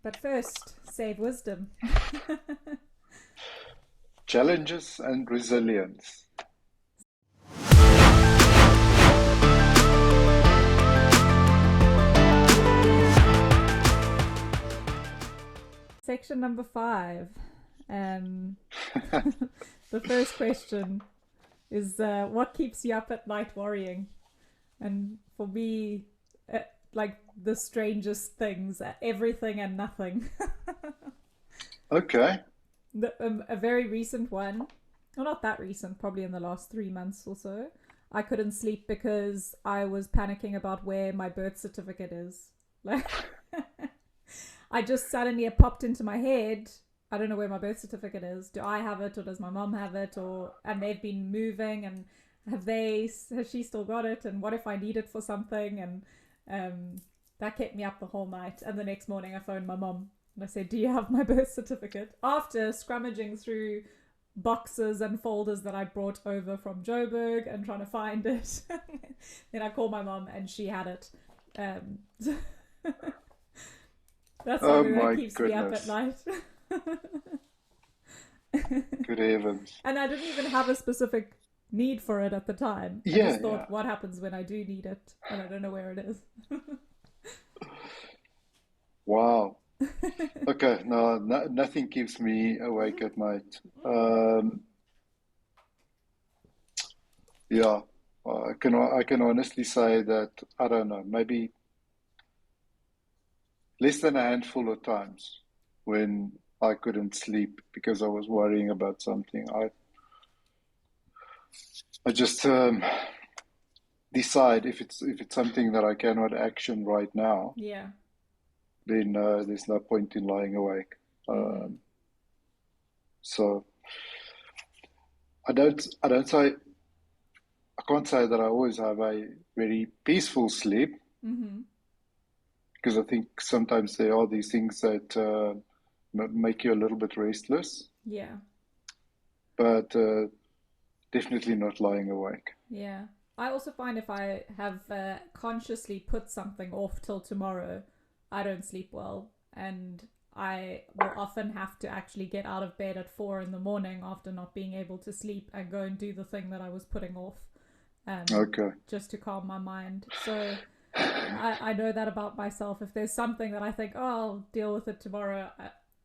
But first, save wisdom. Challenges and resilience. Section number 5. Um, the first question is what keeps you up at night worrying? And for me, uh, like the strangest things, everything and nothing. Okay. A very recent one, well, not that recent, probably in the last 3 months or so. I couldn't sleep because I was panicking about where my birth certificate is. Like, I just suddenly it popped into my head. I don't know where my birth certificate is. Do I have it or does my mom have it? Or and they've been moving and has she still got it? And what if I need it for something? And that kept me up the whole night. And the next morning I phoned my mom and I said, "Do you have my birth certificate?" After scrummaging through boxes and folders that I brought over from Joburg and trying to find it. Then I called my mom and she had it. Um, that's Oh something that my keeps me up at goodness. night. Good heavens. And I didn't even have a specific need for it at the time. I Yeah, just yeah. thought, what happens when I do need it and I don't know where it is? Wow. Okay, no, nothing keeps me awake at night. Yeah, I can honestly say that I don't know, maybe less than a handful of times when I couldn't sleep because I was worrying about something. I just decide if it's something that I cannot action right now, Yeah. then there's no point in lying awake. Mm-hmm. Um, so I don't say I can't say that I always have a very peaceful sleep Mm-hmm. because I think sometimes there are these things that make you a little bit restless, Yeah. but definitely not lying awake. Yeah. I also find if I have consciously put something off till tomorrow, I don't sleep well. And I will often have to actually get out of bed at 4 in the morning after not being able to sleep and go and do the thing that I was putting off um, Okay. just to calm my mind. So I know that about myself. If there's something that I think, oh, I'll deal with it tomorrow,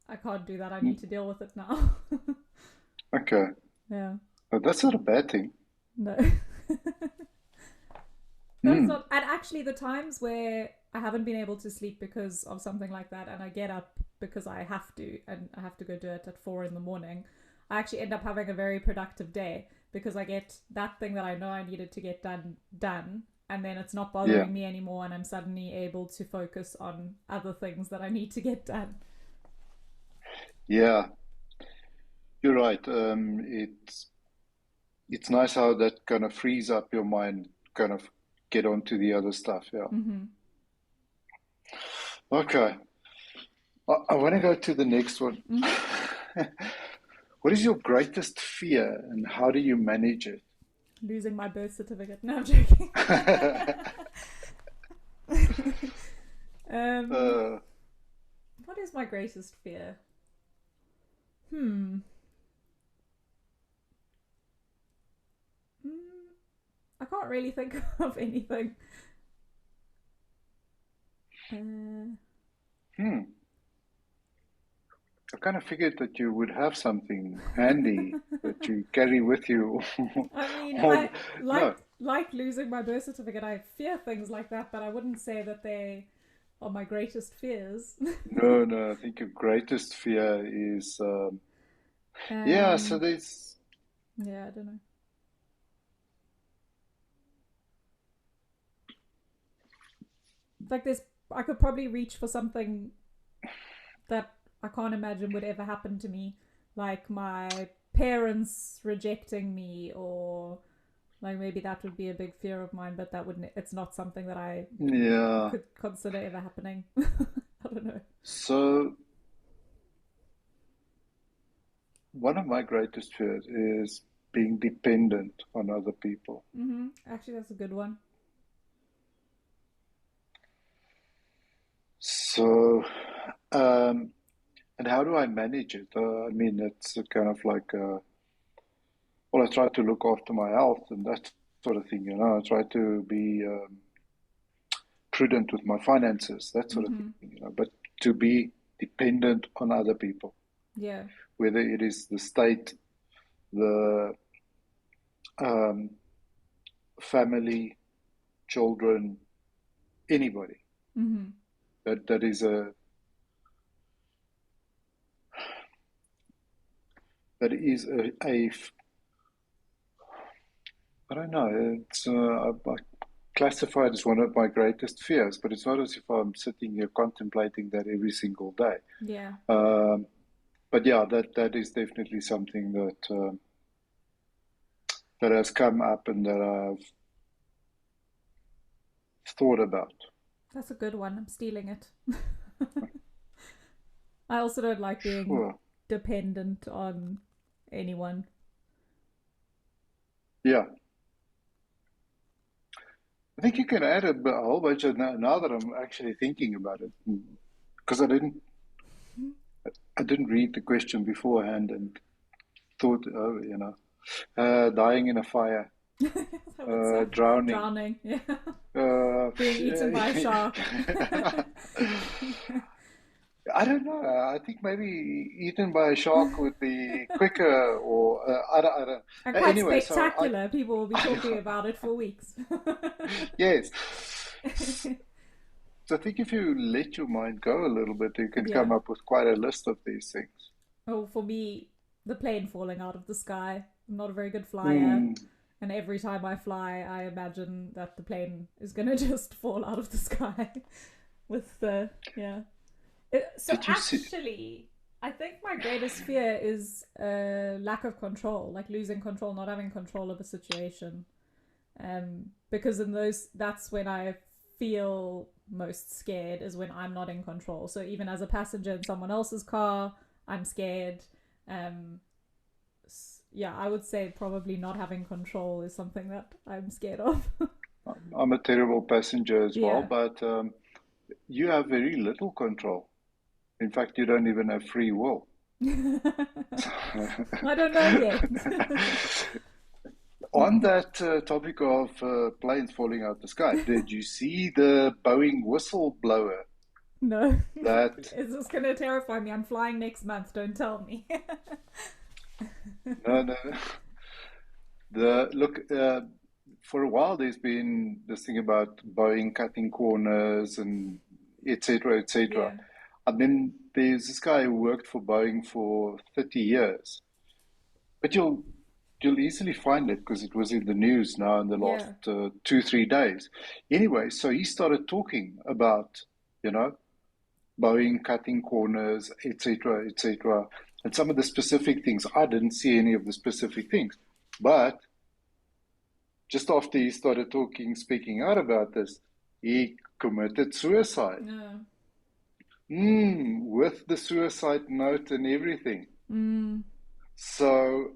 I can't do that. I need to deal with it now. Okay. Yeah. But that's not a bad thing. No. That's Mm. not. And actually, the times where I haven't been able to sleep because of something like that, and I get up because I have to, and I have to go do it at 4 in the morning, I actually end up having a very productive day because I get that thing that I know I needed to get done, and then it's not Yeah. bothering me anymore, and I'm suddenly able to focus on other things that I need to get done. Yeah. You're right. It's nice how that kind of frees up your mind, kind of get onto the other stuff. Yeah. Mm-hmm. Okay. I want to go to the next one. Mm-hmm. What is your greatest fear and how do you manage it? Losing my birth certificate. No, I'm joking. um, uh, what is my greatest fear? Hmm. Hmm. I can't really think of anything. Uh, hmm. I kind of figured that you would have something handy that you carry with you. I mean, All, I like no, like losing my birth certificate. I fear things like that, but I wouldn't say that they are my greatest fears. no, no. I think your greatest fear is, yeah. So um, there's, yeah, I don't know. Like this, I could probably reach for something that I can't imagine would ever happen to me, like my parents rejecting me, or like maybe that would be a big fear of mine, but that wouldn't. It's not something that I yeah. could consider ever happening. I don't know. So one of my greatest fears is being dependent on other people. Mm-hmm. Actually, that's a good one. So Um, and how do I manage it? I mean, it's a kind of like, well, I try to look after my health and that sort of thing, you know. I try to be prudent with my finances, that sort of thing, Mm-hmm. you know. But to be dependent on other people, Yeah. whether it is the state, the um, family, children, anybody, Mm-hmm. that is a that is a I don't know. It's I classify it as one of my greatest fears, but it's not as if I'm sitting here contemplating that every single day. Yeah. Um, but yeah, that is definitely something that has come up and that I've thought about. That's a good one. I'm stealing it. I also don't like being Sure. dependent on anyone. Yeah, I think you can add a whole bunch of now that I'm actually thinking about it, because I didn't read the question beforehand and thought, oh, you know, dying in a fire, That would sound drowning. drowning. Yeah. Uh, Being eaten by a shark. I don't know. I think maybe eaten by a shark would be quicker, or I don't. And quite Anyway, so spectacular. People will be talking I about it for weeks. yes. So I think if you let your mind go a little bit, you can Yeah. come up with quite a list of these things. Oh, for me, the plane falling out of the sky. I'm not a very good flyer. Hmm. And every time I fly, I imagine that the plane is gonna just fall out of the sky with the, yeah. So Did you see? actually, I think my greatest fear is lack of control, like losing control, not having control of a situation. Because in those, that's when I feel most scared, is when I'm not in control. So even as a passenger in someone else's car, I'm scared. Um, yeah, I would say probably not having control is something that I'm scared of. I'm a terrible passenger as well, Yeah. but you have very little control. In fact, you don't even have free will. I don't know yet. On that topic of planes falling out the sky, did you see the Boeing whistleblower No. that Is this going to terrify me? I'm flying next month. Don't tell me. no, no, the look for a while there's been this thing about Boeing cutting corners and etc etc, Yeah. and then there's this guy who worked for Boeing for 30 years, but you'll easily find it because it was in the news now in the last Yeah. 2 3 days. Anyway, so he started talking about, you know, Boeing cutting corners, etc., etc., and some of the specific things. I didn't see any of the specific things, but just after he started talking, speaking out about this, he committed suicide. No. With the suicide note and everything. Mm. So,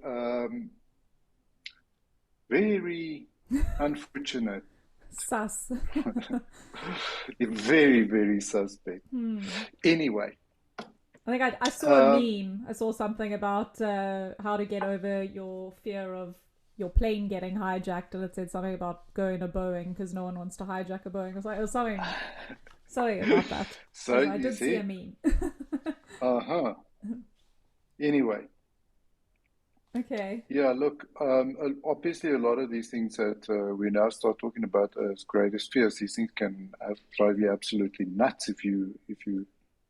very unfortunate. Sus. Very, very suspect. Hmm. Anyway, I think I saw a uh, meme. I saw something about how to get over your fear of your plane getting hijacked, and it said something about going a Boeing because no one wants to hijack a Boeing. It was something about that. so I you did see a see, meme. uh-huh. Anyway, Okay. yeah, look, obviously a lot of these things that we now start talking about as greatest fears, these things can drive you absolutely nuts if you Yeah.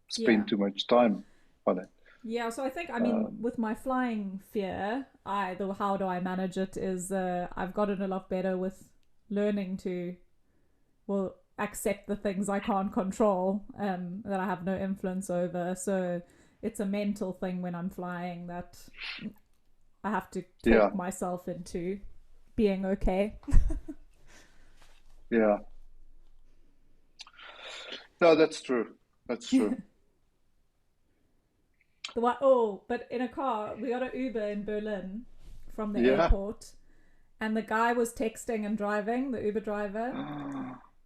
spend too much time on it. Yeah, so I think I mean Um, with my flying fear, I the how do I manage it is I've gotten a lot better with learning to well accept the things I can't control that I have no influence over. So it's a mental thing when I'm flying that I have to yeah, talk myself into being okay. yeah. No, that's true. That's true. But in a car, we got an Uber in Berlin from the Yeah. airport, and the guy was texting and driving, the Uber driver,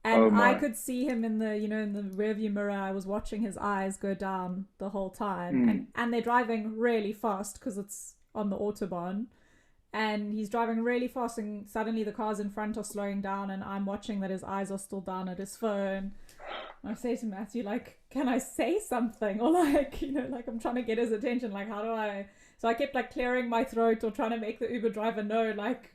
And Oh I my. could see him in the, in the rearview mirror. I was watching his eyes go down the whole time, Mm. and they're driving really fast because it's on the autobahn, and he's driving really fast, and suddenly the cars in front are slowing down, and I'm watching that his eyes are still down at his phone. And I say to Matthew, like, can I say something, or like, like I'm trying to get his attention, like how do I? So I kept like clearing my throat or trying to make the Uber driver know, like.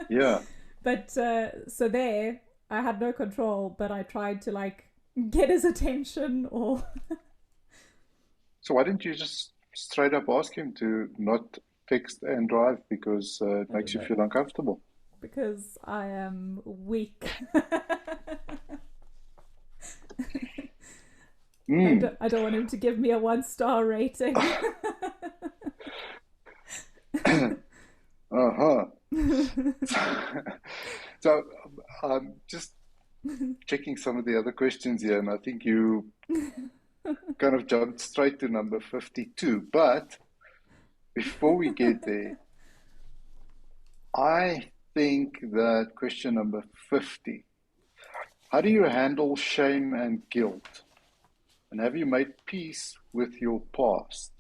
Yeah. But so there, I had no control, but I tried to like get his attention, or So why didn't you just straight up ask him to not text and drive because it I don't makes you know, feel uncomfortable? because I am weak. Mm. I don't want him to give me a 1-star rating. Uh-huh. So, just checking some of the other questions here, and I think you kind of jumped straight to number 52. But before we get there, I think that question number 50, how do you handle shame and guilt? And have you made peace with your past?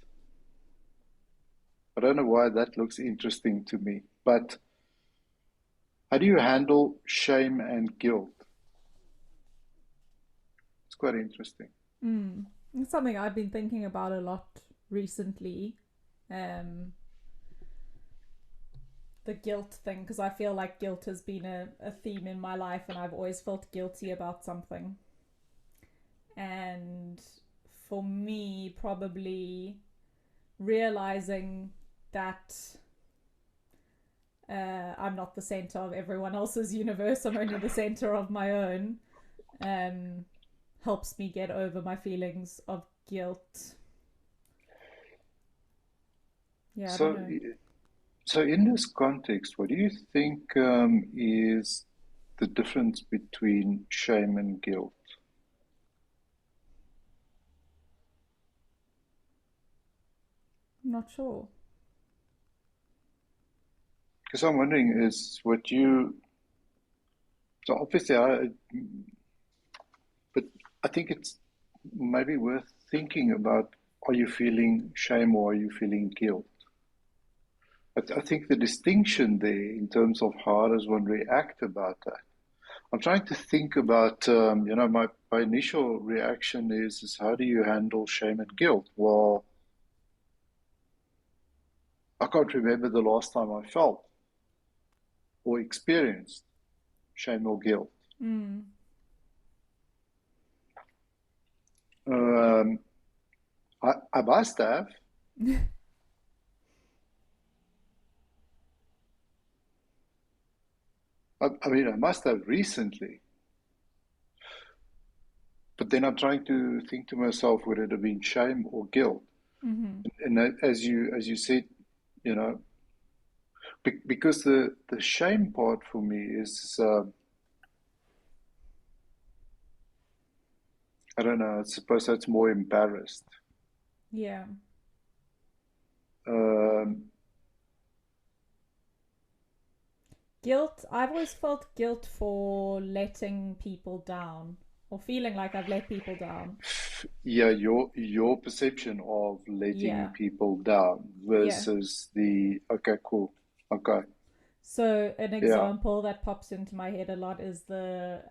I don't know why that looks interesting to me, but how do you handle shame and guilt? It's quite interesting. It's something I've been thinking about a lot recently. Um, the guilt thing, because I feel like guilt has been a theme in my life, and I've always felt guilty about something. And for me, probably realizing that I'm not the center of everyone else's universe, I'm only the center of my own, um, helps me get over my feelings of guilt. Yeah, I don't So, know. so in this context, what do you think is the difference between shame and guilt? I'm not sure. Because I'm wondering, is what you, so obviously, but I think it's maybe worth thinking about, are you feeling shame or are you feeling guilt? I think the distinction there in terms of how does one react about that. I'm trying to think about, my initial reaction is how do you handle shame and guilt? Well, I can't remember the last time I felt or experienced shame or guilt. Mm. Um, I must have. I mean, I must have recently. But then I'm trying to think to myself, would it have been shame or guilt? Mm-hmm. And as you said, you know, because the shame part for me is, I don't know, I suppose that's more embarrassed. Yeah. Um, Guilt. I've always felt guilt for letting people down, or feeling like I've let people down. yeah, your perception of letting Yeah. people down Yeah. versus the okay, cool, okay, So an yeah, example that pops into my head a lot is the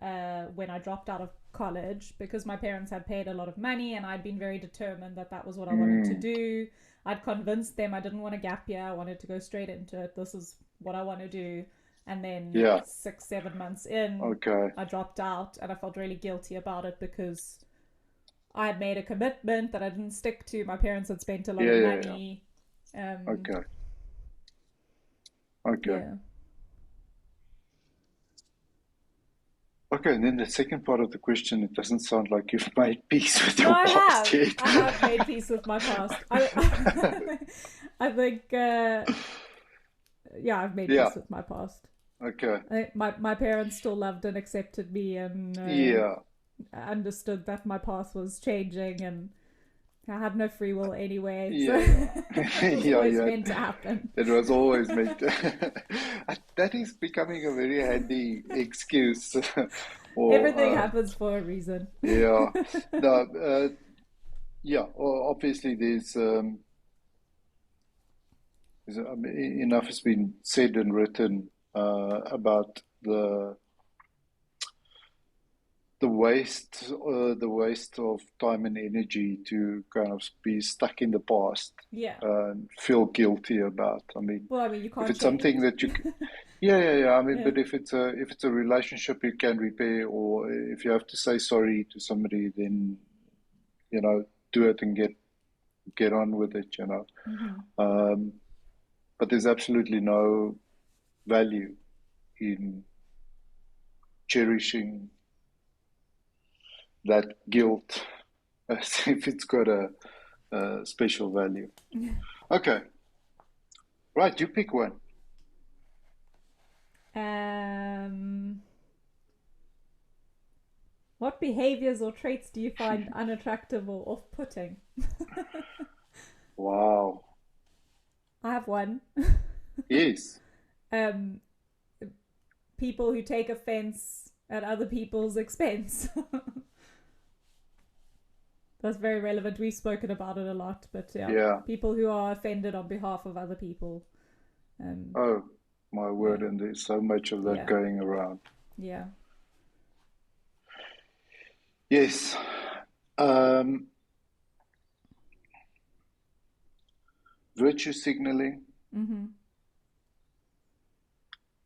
when I dropped out of college, because my parents had paid a lot of money, and I'd been very determined that that was what I wanted to mm, do. I'd convinced them I didn't want a gap year. I wanted to go straight into it. This is what I want to do. And then yeah, 6, 7 months in, okay, I dropped out, and I felt really guilty about it because I had made a commitment that I didn't stick to. My parents had spent a lot yeah, of yeah, yeah, money. Um, okay, okay. yeah. Okay, and then the second part of the question, it doesn't sound like you've made peace with No, your I past have. yet. I have made peace with my past. I think, yeah, I've made Yeah, peace with my past. okay. I think my parents still loved and accepted me, and Yeah, understood that my path was changing, and I had no free will anyway, so yeah, yeah. it was Yeah, always yeah. meant to happen. It was always meant to. That is becoming a very handy excuse. or Everything happens for a reason. yeah, no, yeah. Obviously, I mean, enough has been said and written about the waste of time and energy to kind of be stuck in the past Yeah. and feel guilty about. I mean, Well, I mean, you if can't it's change something it. that yeah, yeah, yeah. I mean, Yeah. but if it's a relationship you can repair, or if you have to say sorry to somebody, then do it and get on with it. Hmm. Um, but there's absolutely no value in cherishing that guilt as if it's got a special value. Okay, right, you pick one. Um, what behaviors or traits do you find unattractive or off-putting? Wow. I have one. Yes. um, People who take offense at other people's expense. That's very relevant. We've spoken about it a lot, but yeah, Yeah. people who are offended on behalf of other people. Um, Oh, my yeah, word, and there's so much of that yeah, going around. yeah. Yes. Um, Virtue signaling. Mm-hmm.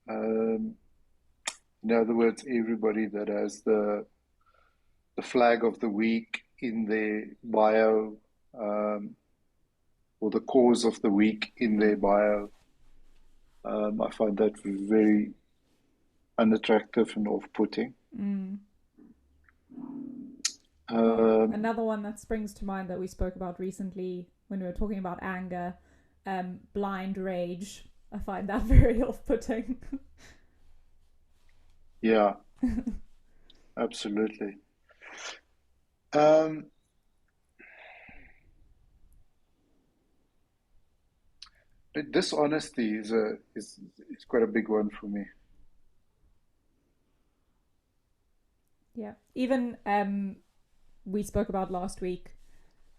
Um, in other words, everybody that has the flag of the week in their bio, um, or the cause of the week in Mm-hmm. their bio. I find that very unattractive and off-putting. Mm. Well, Um, another one that springs to mind that we spoke about recently when we were talking about anger, blind rage. I find that very off-putting. yeah, absolutely. Um, Dishonesty is quite a big one for me. Yeah. Even we spoke about last week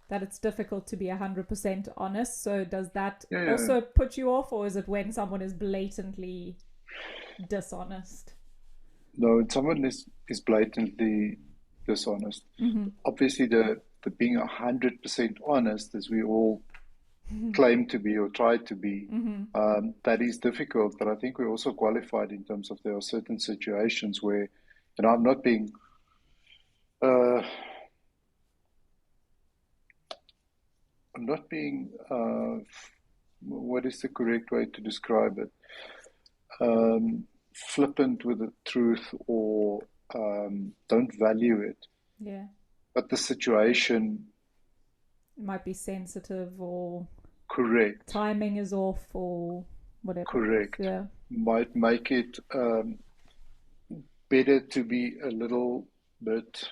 that it's difficult to be 100% honest. So does that Yeah, yeah, yeah. also put you off, or is it when someone is blatantly dishonest? No, someone is blatantly dishonest. Mm-hmm. Obviously, the being 100% honest, as we all claim to be or try to be, Mm-hmm. that is difficult. But I think we're also qualified in terms of there are certain situations where, I'm not being, uh, I'm not being, what is the correct way to describe it? Flippant with the truth, or don't value it. Yeah. But the situation, It might be sensitive, or correct, timing is off, or whatever it is. correct, Yeah. might make it better to be a little bit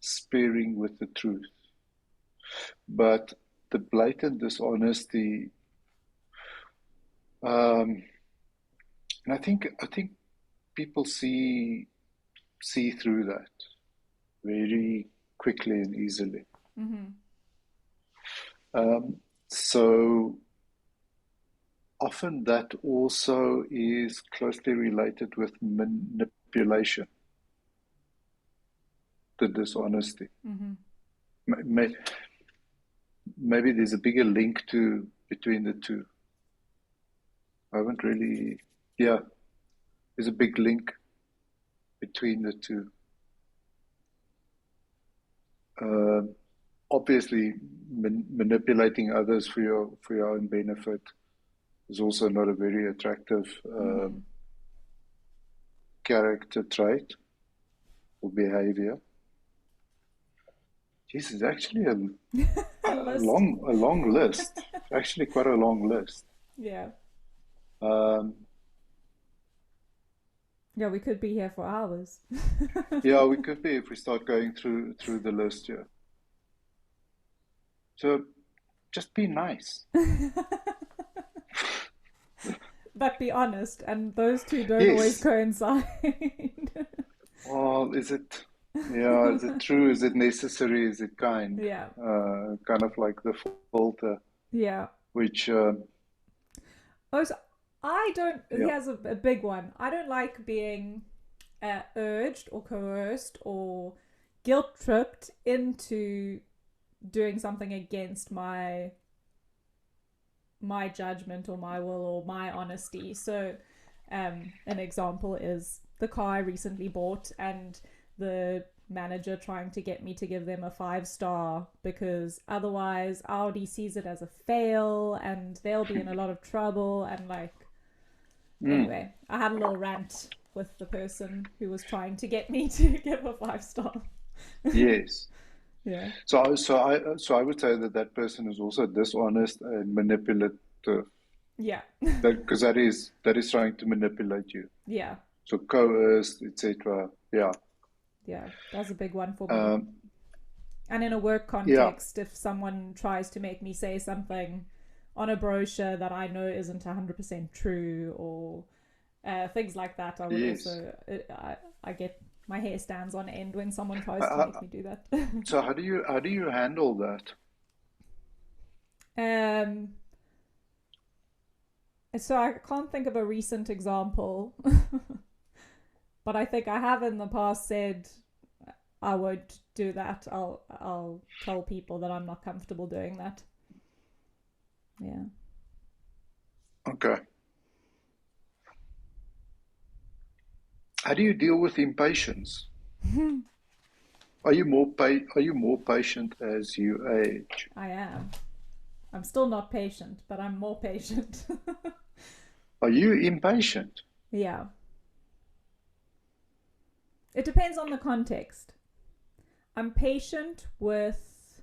sparing with the truth. But the blatant dishonesty, um, and I think people see through that very quickly and easily. Mm-hmm. So often that also is closely related with manipulation, the dishonesty. Mm-hmm. Maybe there's a bigger link between the two. I haven't really, yeah, there's a big link between the two. Uh, Obviously, manipulating others for your own benefit is also not a very attractive Mm-hmm. character trait or behavior. This is actually A a list. long list. Actually, quite a long list. Yeah. Um, Yeah, we could be here for hours. yeah, we could be if we start going through the list here. So just be nice. but be honest, and those two don't always Yes. coincide. Well, is it, yeah, is it true? Is it necessary? Is it kind? Yeah, Kind of like the filter, yeah. which, Oh, so I don't. yeah. Here's a big one. I don't like being urged or coerced or guilt tripped into doing something against my judgment or my will or my honesty. So, an example is the car I recently bought and the manager trying to get me to give them a 5 star because otherwise Audi sees it as a fail and they'll be in a lot of trouble. And like, Mm, anyway, I had a little rant with the person who was trying to get me to give a 5 star. yes. Yeah. So I would say that that person is also dishonest and manipulative. Yeah. Because that is trying to manipulate you. Yeah. So coerced, etc. Yeah. Yeah. That's a big one for me. Um, And in a work yeah. context, if someone tries to make me say something on a brochure that I know isn't 100% true or things like that, I would Yes. also, I get my hair stands on end when someone tries to make Uh, me do that. so how do you handle that? um, so I can't think of a recent example, but I think I have in the past said I won't do that. I'll tell people that I'm not comfortable doing that. Yeah. Okay. How do you deal with impatience? Are you more patient as you age? I am. I'm still not patient, but I'm more patient. Are you impatient? Yeah. It depends on the context. I'm patient with,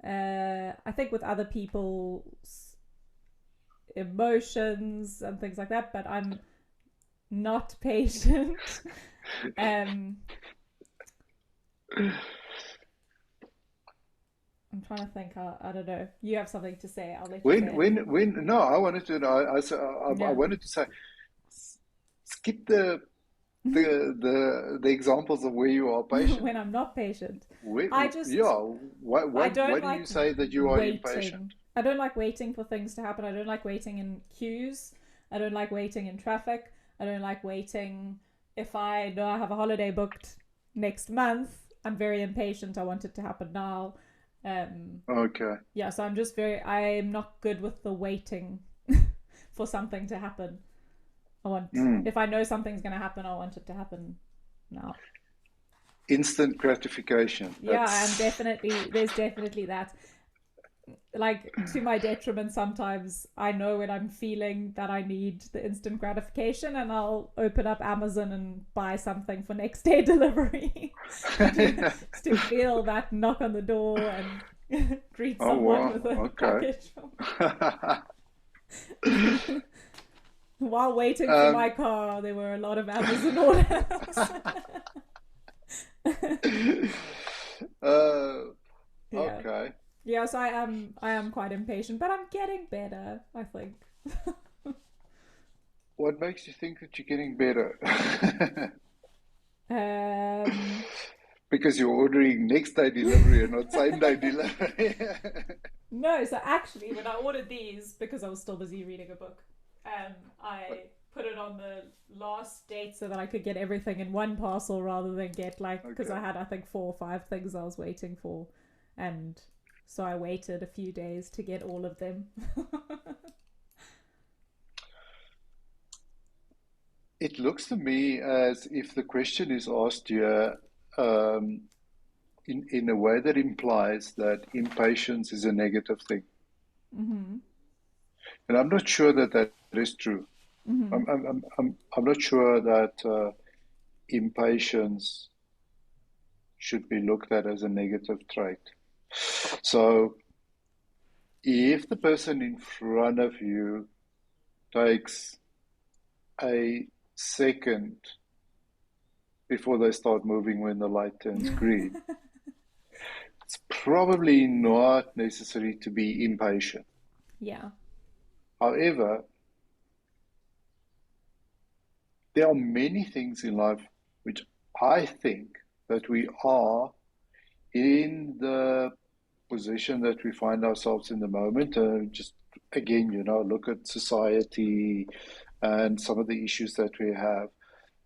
I think, with other people's emotions and things like that, but I'm not patient. um, I'm trying to think. I don't know. You have something to say. I'll let you say When it. when when no, I wanted to know. I Yeah. wanted to say, skip the examples of where you are patient. When I'm not patient, Where, I just yeah, why I why don't why do you like say that you are impatient? waiting. I don't like waiting for things to happen. I don't like waiting in queues. I don't like waiting in traffic. I don't like waiting if I know I have a holiday booked next month. I'm very impatient. I want it to happen now. Um, Okay. yeah, so I'm not good with the waiting for something to happen. Mm. If I know something's going to happen, I want it to happen now. Instant gratification. Yeah, That's there's definitely that. Like, to my detriment, sometimes I know when I'm feeling that I need the instant gratification and I'll open up Amazon and buy something for next day delivery. Just to feel that knock on the door and greet oh someone with wow. a Okay. package while waiting for my um, car. There were a lot of Amazon orders. uh, Yeah. okay. Yes, I am quite impatient, but I'm getting better, I think. What makes you think that you're getting better? um Because you're ordering next day delivery and not same day delivery. no, so actually when I ordered these because I was still busy reading a book, I put it on the last date so that I could get everything in one parcel rather than get like because Okay. I had I think 4 or 5 things I was waiting for, and so I waited a few days to get all of them. It looks to me as if the question is asked here um, in a way that implies that impatience is a negative thing. Mm-hmm. And I'm not sure that that is true. Mm-hmm. I'm not sure that impatience should be looked at as a negative trait. So if the person in front of you takes a second before they start moving when the light turns green, it's probably not necessary to be impatient. Yeah. However, there are many things in life which I think that we are in the position that we find ourselves in the moment. Just again, look at society and some of the issues that we have.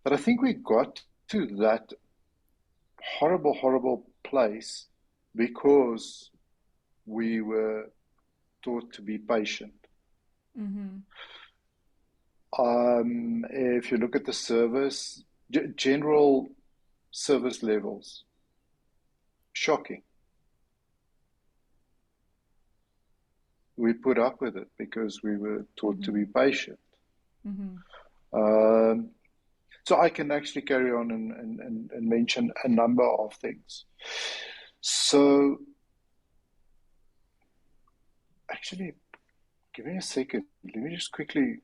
But I think we got to that horrible, horrible place because we were taught to be patient. Mm-hmm. If you look at the service, general service levels, shocking. We put up with it because we were taught to Mm-hmm. be patient. Mm-hmm. Um, so I can actually carry on and mention a number of things. So actually, give me a second. Let me just quickly.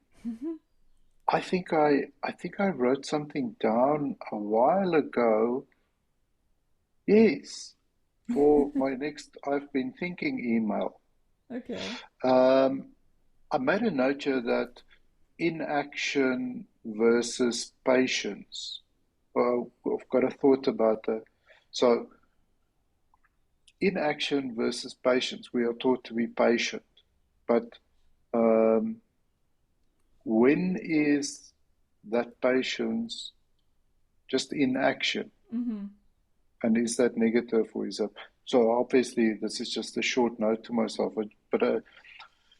I think I wrote something down a while ago. Yes, for my next I've been thinking email. Okay. Um, I made a note here that inaction versus patience. Well, I've got a thought about that. So, inaction versus patience. We are taught to be patient, but um, when is that patience just inaction? Mm-hmm. And is that negative or is that? So, obviously, this is just a short note to myself, but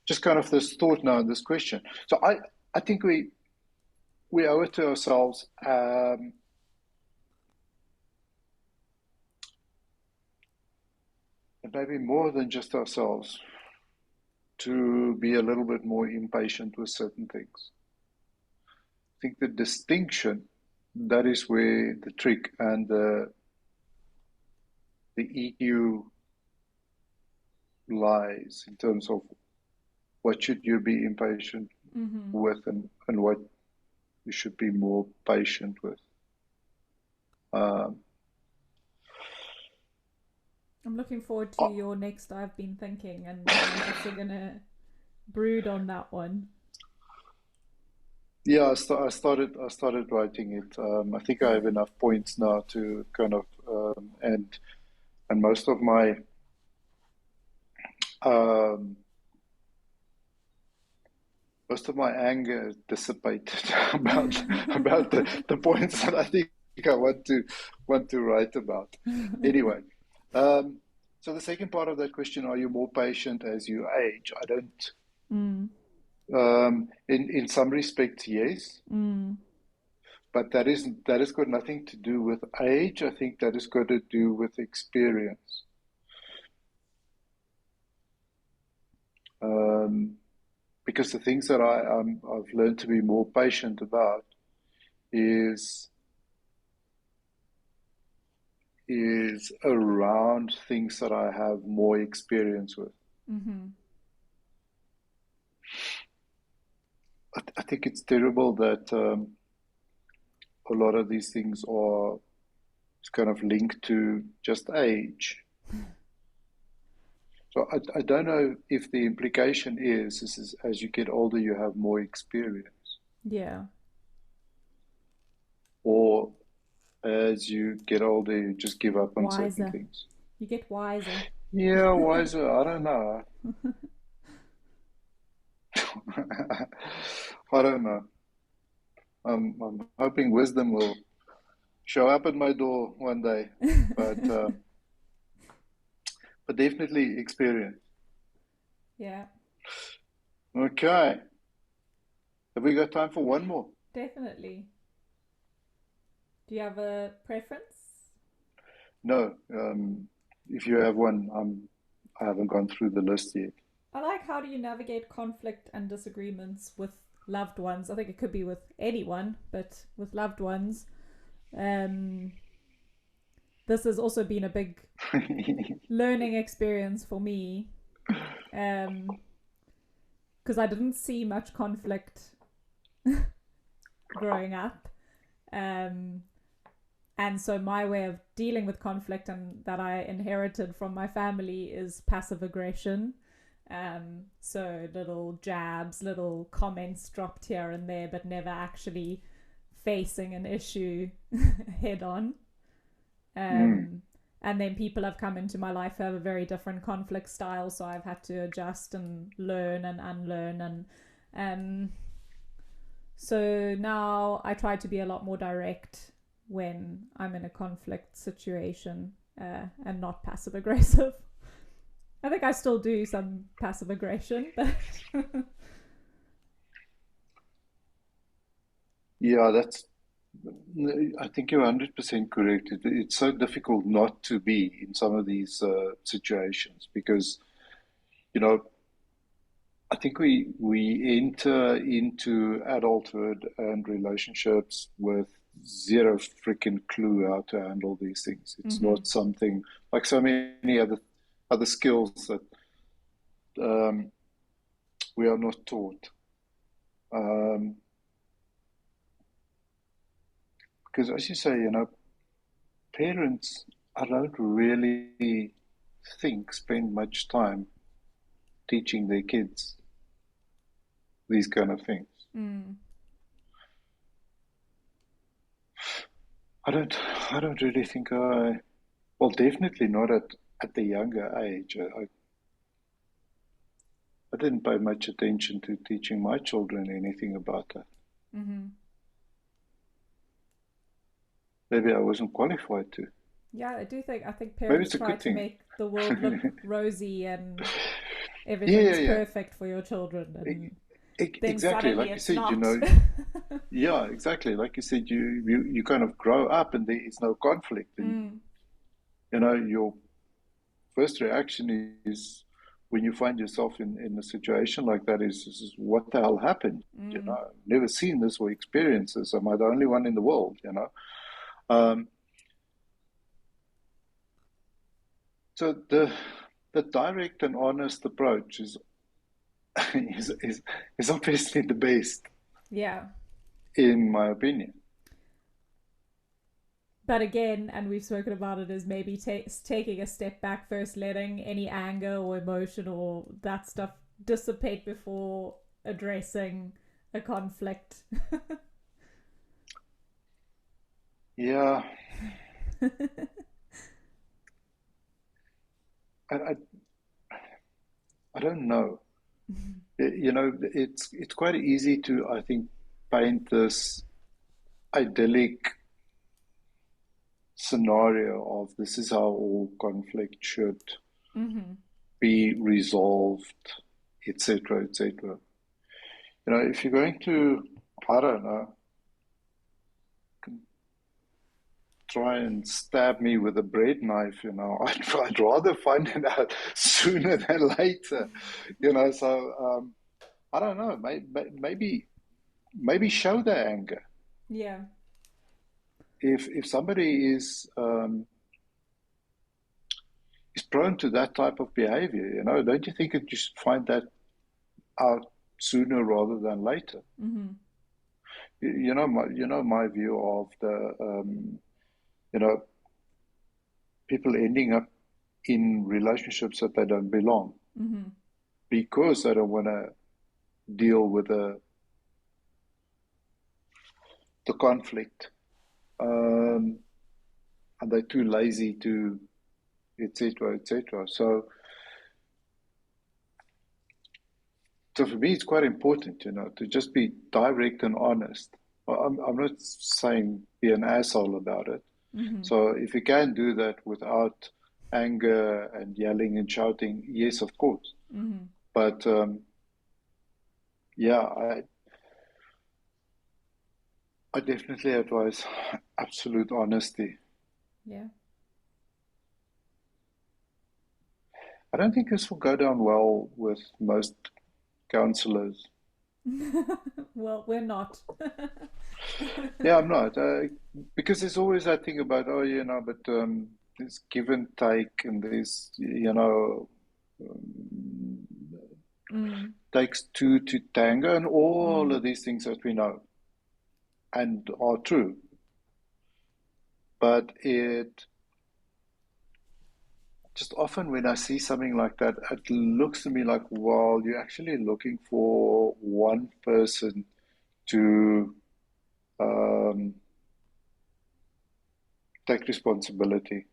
just kind of this thought now and this question. So, I think we owe it to ourselves. And maybe more than just ourselves, to be a little bit more impatient with certain things. I think the distinction, that is where the trick and the EQ lies in terms of what should you be impatient Mm-hmm. with and what you should be more patient with. Um, I'm looking forward to your next I've been thinking, and I'm also gonna brood on that one. yeah, I started writing it. I think I have enough points now to kind of and um, most of my anger dissipated about the points that I think I want to write about. Anyway, um, so the second part of that question, are you more patient as you age? I don't. Mm. In some respects, yes, Mm. but that has got nothing to do with age. I think that has got to do with experience. Um, because the things that I've learned to be more patient about is is around things that I have more experience with. Mm-hmm. I think it's terrible that a lot of these things are kind of linked to just age. So I don't know if the implication is as you get older, you have more experience, Yeah. or as you get older, you just give up on certain Wiser. things. You get wiser. Yeah, wiser. I don't know. I don't know. I'm hoping wisdom will show up at my door one day, but uh, but definitely experience. Yeah, Okay, have we got time for one more? definitely. Do you have a preference? No. If you have one, I haven't gone through the list yet. I like how do you navigate conflict and disagreements with loved ones? I think it could be with anyone, but with loved ones. Um, this has also been a big learning experience for me because I didn't see much conflict growing up. Um, and so my way of dealing with conflict and that I inherited from my family is passive aggression. So little jabs, little comments dropped here and there, but never actually facing an issue head on. mm, And then people have come into my life who have a very different conflict style, so I've had to adjust and learn and unlearn. And um, so now I try to be a lot more direct when I'm in a conflict situation, and not passive aggressive. I think I still do some passive aggression, but yeah, I think you're 100% correct. It's so difficult not to be in some of these situations because, you know, I think we enter into adulthood and relationships with zero freaking clue how to handle these things. It's mm-hmm. not something like so many other skills that um, we are not taught. Um, because as you say, parents, I don't really think spend much time teaching their kids these kind of things. Mm. I don't I don't really think well, definitely not at the younger age. I didn't pay much attention to teaching my children anything about that. Mm-hmm. Maybe I wasn't qualified to. Yeah, I think Maybe parents it's a try good to thing. make the world look rosy and Yeah, yeah, everything's yeah. perfect for your children, E- and then Exactly. suddenly Like you it's said, not. yeah, exactly. Like you said, you kind of grow up and there is no conflict. And, Mm, your first reaction is when you find yourself in a situation like that is what the hell happened? mm, Never seen this or experienced this. Am I the only one in the world? Um, so the direct and honest approach is is is, is obviously the best, yeah. in my opinion. But again, and we've spoken about it, is maybe taking a step back first, letting any anger or emotion or that stuff dissipate before addressing a conflict. Yeah, I I don't know. It's quite easy to, I think, paint this idyllic scenario of this is how all conflict should Mm-hmm. be resolved, etc., etc. If you're going to, I don't know, try and stab me with a bread knife, I'd rather find it out sooner than later, So I don't know, maybe show the anger. Yeah. If somebody is prone to that type of behavior, don't you think that you should find that out sooner rather than later? Mm-hmm. My view of the you know people ending up in relationships that they don't belong Mm-hmm. because they don't want to deal with the conflict, um, and they're too lazy to, etc., etc. So for me, it's quite important, to just be direct and honest. I'm not saying be an asshole about it. Mm-hmm. So if you can do that without anger and yelling and shouting, yes, of course. Mm-hmm. But yeah, I definitely advise absolute honesty. Yeah. I don't think this will go down well with most counselors. Well, we're not. Yeah, I'm not. Because there's always that thing about, oh, but there's give and take, and there's, Mm, takes two to tango, and all mm, of these things that we know and are true. But it just often when I see something like that, it looks to me like, well, you're actually looking for one person to Um, take responsibility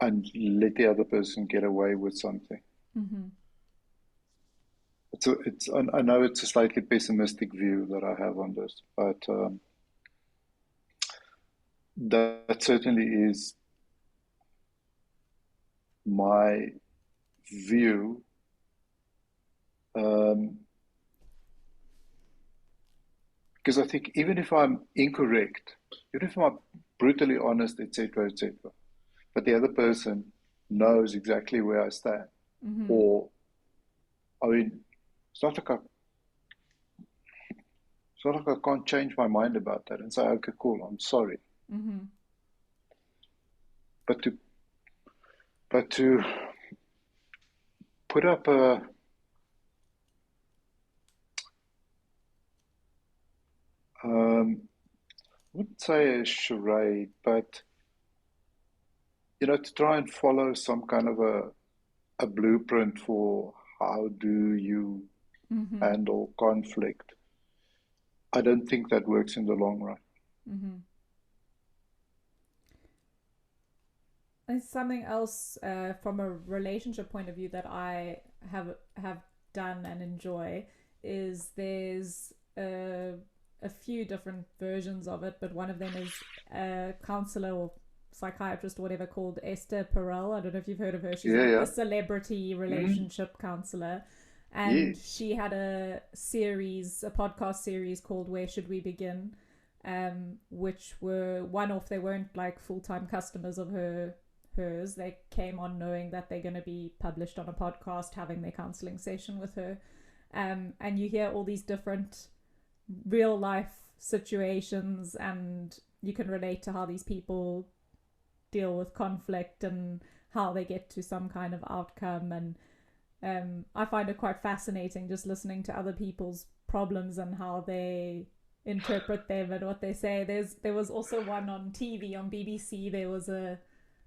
and let the other person get away with something. Mm-hmm. I know it's a slightly pessimistic view that I have on this, but that certainly is my view. Um, because I think even if I'm incorrect, even if I'm brutally honest, etc., etc., but the other person knows exactly where I stand, Mm-hmm. or I mean, it's not like I, it's not like I can't change my mind about that and say, okay, cool, I'm sorry, Mm-hmm. but to put up a I wouldn't say a charade, but to try and follow some kind of a blueprint for how do you Mm-hmm. handle conflict. I don't think that works in the long run. Mm-hmm. And something else from a relationship point of view that I have done and enjoy is there's a few different versions of it, but one of them is a counselor or psychiatrist or whatever called Esther Perel. I don't know if you've heard of her. She's Yeah, like yeah. the celebrity Mm, relationship counselor. And yes. she had a podcast series called Where Should We Begin? Which were one off. They weren't like full time customers of hers. They came on knowing that they're going to be published on a podcast, having their counseling session with her. And you hear all these different real life situations, and you can relate to how these people deal with conflict and how they get to some kind of outcome. And I find it quite fascinating just listening to other people's problems and how they interpret them and what they say. There was also one on TV on BBC. There was I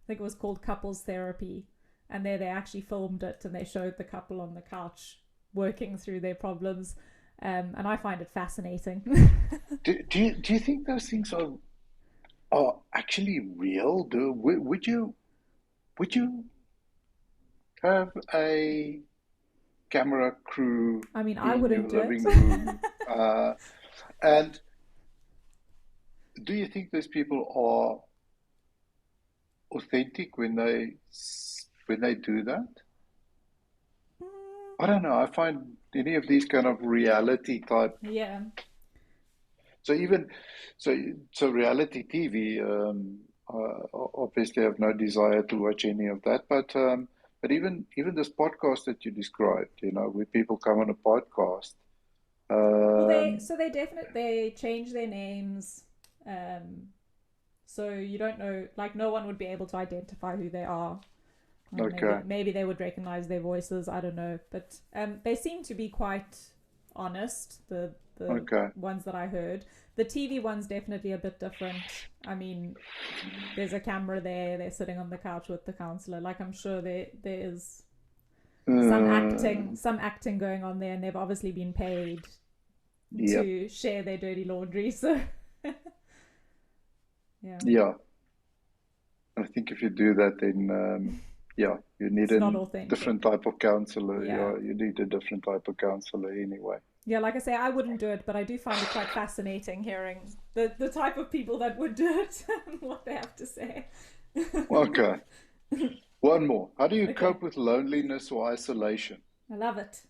think it was called Couples Therapy, and there they actually filmed it and they showed the couple on the couch working through their problems. And I find it fascinating. Do you think those things are actually real? Would you have a camera crew I mean, I in wouldn't your do it. living room? And do you think those people are authentic when they do that? I don't know. I find any of these kind of reality type. Yeah. So even so, so reality TV. Obviously, I have no desire to watch any of that. But even this podcast that you described, where people come on a podcast. Well, they Um, so they definitely they change their names, um, so you don't know. Like, no one would be able to identify who they are. okay, Maybe they would recognize their voices. I don't know, but they seem to be quite honest. The okay. ones that I heard, the TV ones definitely a bit different. I mean, there's a camera there. They're sitting on the couch with the counselor. Like, I'm sure there is Uh, some acting going on there, and they've obviously been paid yep, to share their dirty laundry. So yeah, yeah. I think if you do that, then yeah, you need it's a not authentic. different type of counselor. Yeah. Yeah, you need a different type of counselor anyway. Yeah, like I say, I wouldn't do it, but I do find it quite fascinating hearing the type of people that would do it and what they have to say. Okay, one more. How do you Okay, cope with loneliness or isolation? I love it.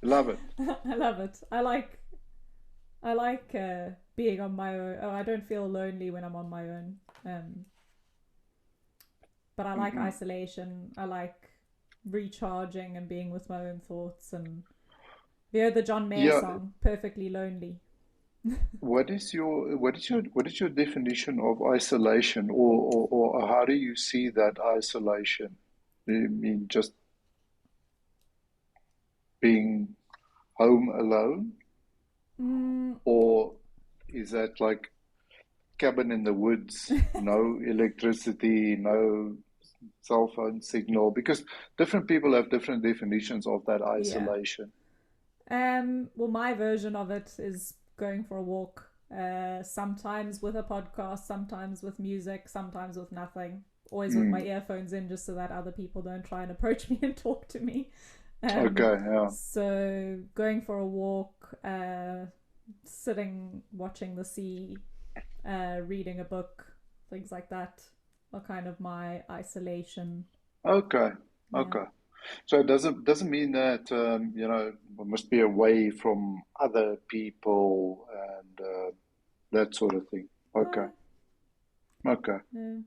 Love it. I love it. I like being on my own. Oh, I don't feel lonely when I'm on my own. Um, but I like Hmm. isolation. I like recharging and being with my own thoughts. And you know the John Mayer Yeah. song, "Perfectly Lonely." What is your definition of isolation, or how do you see that isolation? Do you mean just being home alone, Mm, or is that like cabin in the woods, no electricity, no cell phone signal? Because different people have different definitions of that yeah. isolation. Well, my version of it is going for a walk. Sometimes with a podcast, sometimes with music, sometimes with nothing. Always with my Mm. earphones in, just so that other people don't try and approach me and talk to me. Um, Okay, yeah. so going for a walk, sitting, watching the sea, reading a book, things like that are kind of my isolation. Okay, Yeah. okay. So it doesn't mean that we must be away from other people and that sort of thing. Okay, No, okay. no.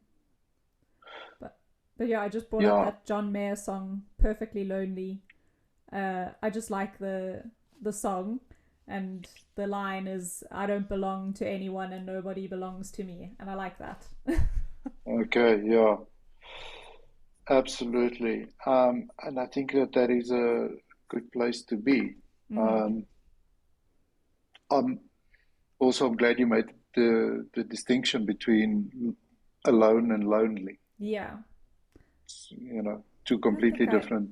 But but yeah, I just brought up Yeah, that John Mayer song, "Perfectly Lonely." I just like the song, and the line is, "I don't belong to anyone, and nobody belongs to me," and I like that. okay, yeah, absolutely. And I think that that is a good place to be. Mm, Um, I'm also I'm glad you made the distinction between alone and lonely. yeah, Two I don't completely think I different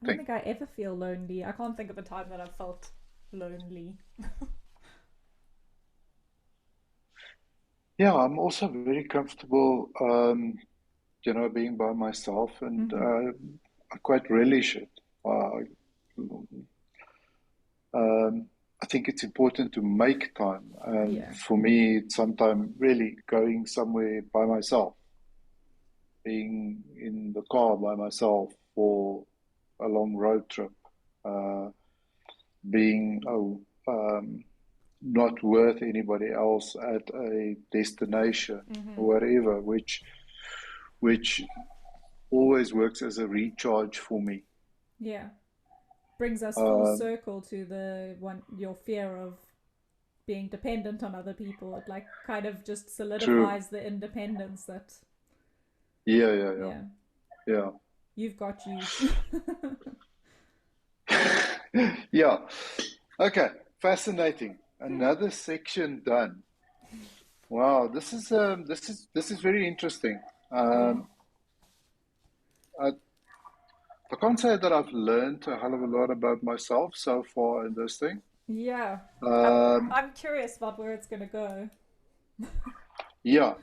I don't things. think I ever feel lonely. I can't think of a time that I've felt lonely. Yeah, I'm also very comfortable, being by myself, and Mm-hmm. I quite relish it. Uh, I think it's important to make time, and Yeah, for me, it's sometimes really going somewhere by myself, being in the car by myself for a long road trip, uh, being not with anybody else at a destination mm-hmm. or whatever, which always works as a recharge for me. Yeah. Brings us full Um, circle to the one, your fear of being dependent on other people. It like kind of just True. solidifies the independence that, Yeah, yeah, yeah, yeah, you've got you. yeah. Yeah. Okay. Fascinating. Another section done. Wow, this is very interesting. Yeah. Um, I, I can't say that I've learned a hell of a lot about myself so far in this thing. Yeah. I'm Um, I'm curious about where it's gonna go. yeah,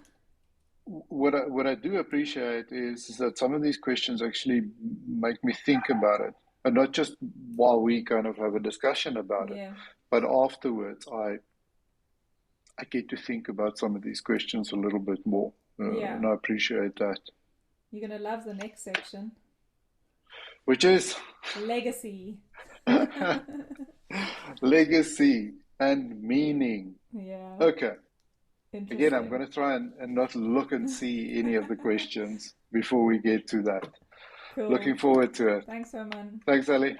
what I do appreciate is that some of these questions actually make me think about it, and not just while we kind of have a discussion about it, Yeah. but afterwards I get to think about some of these questions a little bit more, Yeah. and I appreciate that. You're gonna love the next section. Which is Legacy. legacy and meaning. Yeah. Okay. Again, I'm going Interesting. to try and not look and see any of the questions before we get to that. Cool. Looking forward to it. Thanks, Herman. Thanks, Ali.